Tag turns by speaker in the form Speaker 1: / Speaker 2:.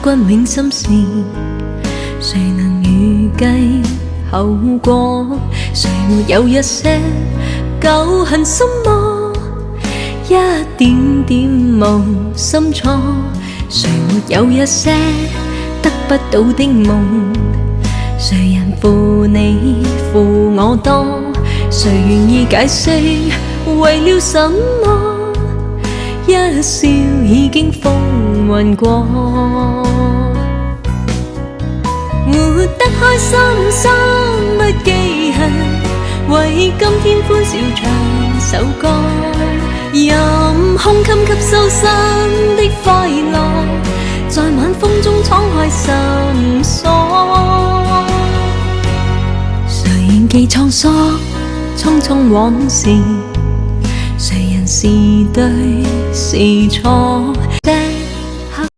Speaker 1: 君永心事，誰能預計後果？誰沒有一些舊恨心魔，一點點無心錯？誰沒有一些得不到的夢？誰人負你負我多？誰願意解釋為了什麼？一笑已經風雲過，活得開心心不記恨，為今天歡笑唱首歌，任空襟吸收新的快樂，在晚風中敞開心鎖。誰仍記滄桑匆匆往事，誰人是對是錯？